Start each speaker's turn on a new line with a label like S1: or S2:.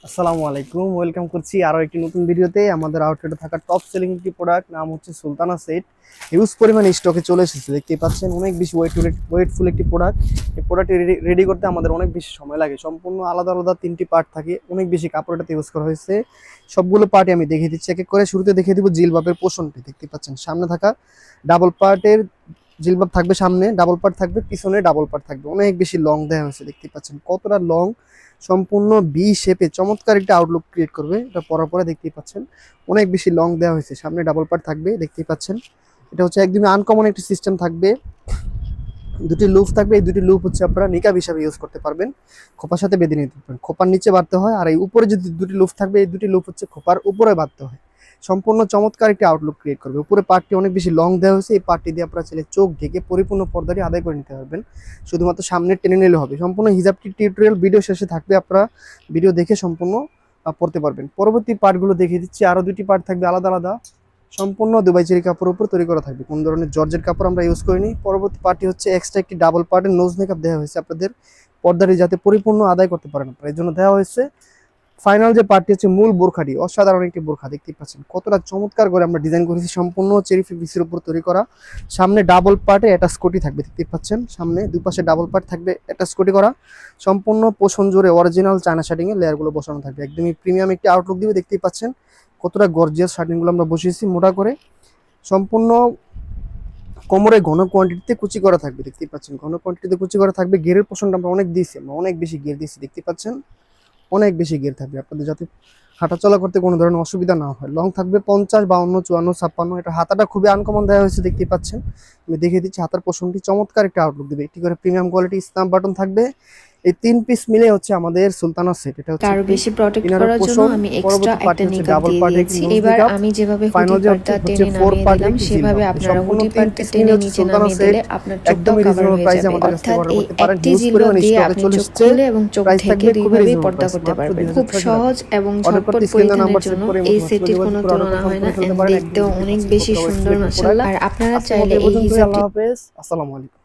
S1: আসসালামু আলাইকুম, ওয়েলকাম করছি আরও একটি নতুন ভিডিওতে। আমাদের আউটলেটে থাকা টপ সেলিং একটি প্রোডাক্ট নাম হচ্ছে সুলতানা সেট। হিউজ পরিমাণে স্টকে চলে এসেছে, দেখতেই পাচ্ছেন। অনেক বেশি ওয়েটফুল একটি প্রোডাক্ট। এই প্রোডাক্টটি রেডি করতে আমাদের অনেক বেশি সময় লাগে। সম্পূর্ণ আলাদা আলাদা তিনটি পার্ট থাকে, অনেক বেশি কাপড়টাতে ইউজ করা হয়েছে। সবগুলো পার্টই আমি দেখিয়ে দিচ্ছি এক এক করে। শুরুতে দেখিয়ে দিব জিলবাবের পোষণটি। দেখতে পাচ্ছেন সামনে থাকা ডাবল পার্টের জিলবাব থাকবে, সামনে ডাবল পার্ট থাকবে, পিছনে ডাবল পার্ট থাকবে। অনেক বেশি লং দেওয়া হয়েছে, দেখতে পাচ্ছেন কতটা লং। সম্পূর্ণ বি শেপে চমৎকার একটা আউটলুক ক্রিয়েট করবে। এটা পরার পরে দেখতেই পাচ্ছেন অনেক বেশি লং দেওয়া হয়েছে। সামনে ডাবল পার্ট থাকবে, দেখতেই পাচ্ছেন। এটা হচ্ছে একদমই আনকমন একটি সিস্টেম থাকবে। দুটি লুপ থাকবে, এই দুটি লুপ হচ্ছে আপনারা নিকাব হিসাবে ইউজ করতে পারবেন। খোপার সাথে বেঁধে নিতে পারবেন। খোপার নিচে বাঁধতে হয়, আর এই উপরে যে দুটি লুপ থাকবে, এই দুটি লুপ হচ্ছে খোপার উপরে বাঁধতে হয়। সম্পূর্ণ চমৎকার একটি আউটলুক ক্রিয়েট করবে। উপরে পার্টটি অনেক বেশি লং দেওয়া হয়েছে। এই পার্টটি দিয়ে আপনারা চাইলে চোখ ঢেকে পরিপূর্ণ পর্দাটি আদায় করে নিতে পারবেন। শুধুমাত্র সামনে টেনে নিলে হবে। সম্পূর্ণ হিজাবটি টিউটোরিয়াল ভিডিও শেষে থাকবে, আপনারা ভিডিও দেখে সম্পূর্ণ পড়তে পারবেন। পরবর্তী পার্টগুলো দেখিয়ে দিচ্ছি। আরও দুটি পার্ট থাকবে আলাদা আলাদা, সম্পূর্ণ দুবাই চেরি কাপড়ের উপর তৈরি করা থাকবে। কোন ধরনের জর্জের কাপড় আমরা ইউজ করিনি। পরবর্তী পার্টি হচ্ছে এক্সট্রা একটি ডাবল পার্টের নোজ মেকআপ দেওয়া হয়েছে আপনাদের পর্দাটি যাতে পরিপূর্ণ আদায় করতে পারেন আপনারা, এই জন্য দেওয়া হয়েছে। ফাইনাল যে পার্টটি হচ্ছে মূল বোরখাটি, অসাধারণ একটি বোরখা। দেখতেই পাচ্ছেন কতটা চমৎকার করে আমরা ডিজাইন করেছি, সম্পূর্ণ চেরি ফেব্রিক্সের উপর তৈরি করা। সামনে ডাবল পার্টে অ্যাটাচ কোটি থাকবে, দেখতেই পাচ্ছেন। সামনে দুই পাশে ডাবল পার্ট থাকবে, অ্যাটাচ কোটি করা। সম্পূর্ণ পোষণ জোরে অরিজিনাল চায়না শার্টিং এর লেয়ারগুলো বসানো থাকবে। একদমই প্রিমিয়াম একটি আউটলুক দিবে। দেখতেই পাচ্ছেন কতটা গর্জিয়াস শার্টিংগুলো আমরা বসিয়েছি মোটা করে। সম্পূর্ণ কোমরে ঘন কোয়ান্টিটিতে কুচি করা থাকবে, দেখতেই পাচ্ছেন। ঘন কোয়ান্টিটিতে কুচি করা থাকবে। গেরের পোষণটা আমরা অনেক দিয়েছি, আমরা অনেক বেশি গের দিয়েছি, দেখতে পাচ্ছেন। অনেক বেশি গের থাকবে আপনাদের, যাতে হাঁটাচলা করতে কোনো ধরনের অসুবিধা না হয়। লং থাকবে 50, 52, 54, 56। এটা হাতাটা খুবই আনকমন দেওয়া হয়েছে, দেখতেই পাচ্ছেন। আমি দেখিয়ে দিচ্ছি হাতার পোষণটি চমৎকার একটা আউটলুক দেবে। একটি করে প্রিমিয়াম কোয়ালিটি স্ন্যাপ বাটন থাকবে। এই 3 পিস মিলে হচ্ছে আমাদের সুলতানা সেট। এটা হচ্ছে
S2: আরো বেশি প্রোটেক্ট
S1: ইনারের
S2: করার জন্য
S1: পোষণ।
S2: আমি এক্সট্রা
S1: পরবর্তী পার্টি
S2: একটা
S1: হচ্ছে
S2: নিকাব
S1: ডাবল
S2: দিয়ে
S1: পার্টের
S2: দিয়েছি।
S1: নোজ
S2: এবার
S1: নিকাব।
S2: আমি যেভাবে
S1: ফাইনাল
S2: হুডি
S1: যে
S2: পার্টটা
S1: হচ্ছে
S2: টেনে
S1: 4
S2: নামিয়ে
S1: পার্টের
S2: দিলাম
S1: একটি
S2: সেভাবে
S1: জিলবাব।
S2: আপনারা
S1: সম্পূর্ণ
S2: হুডি
S1: 3
S2: পার্টটা
S1: পিস মিলে
S2: টেনে
S1: হচ্ছে
S2: নিচে
S1: সুলতানা
S2: নামিয়ে
S1: সেট।
S2: দিলে আপনার চোখটাও
S1: একদমই
S2: কভার
S1: রিজনেবল
S2: হয়ে
S1: প্রাইসে
S2: যাবে।
S1: আমাদের কাছ থেকে
S2: অর্থাৎ
S1: অর্ডার
S2: এই
S1: করতে পারেন।
S2: একটি
S1: হিউজ
S2: জিলবাব
S1: পরিমাণ
S2: দিয়ে
S1: স্টক
S2: আপনি
S1: চলে
S2: চোখ
S1: এসেছে।
S2: খুলে এবং চোখ
S1: প্রাইস
S2: ঢেকে
S1: থাকবে খুবই
S2: দুইভাবেই
S1: রিজনেবল
S2: পর্দা
S1: প্রাইস,
S2: করতে
S1: মাত্র
S2: পারবেন। খুব
S1: 2680 টাকা।
S2: সহজ এবং
S1: অর্ডার
S2: ঝটপট
S1: করতে স্ক্রিন দেওয়া
S2: পরিধানের
S1: নাম্বার সেভ
S2: জন্য
S1: করে
S2: এই
S1: ইমোতে
S2: সেটটির
S1: যোগাযোগ
S2: কোনো
S1: করে অর্ডার
S2: তুলনা
S1: কনফার্ম
S2: হয় না।
S1: করে ফেলতে
S2: এন্ড
S1: পারেন। একদমই
S2: দেখতেও
S1: দেখতে
S2: অনেক
S1: পাচ্ছেন
S2: বেশি
S1: কতটা ওয়েটফুল
S2: সুন্দর
S1: একটি
S2: মাশাআল্লাহ।
S1: প্রোডাক্ট।
S2: আর আপনারা
S1: আজকের মতো
S2: চাইলে
S1: এই
S2: এই
S1: পর্যন্তই।
S2: হিজাব
S1: আল্লাহ হাফেজ, আসসালামু আলাইকুম।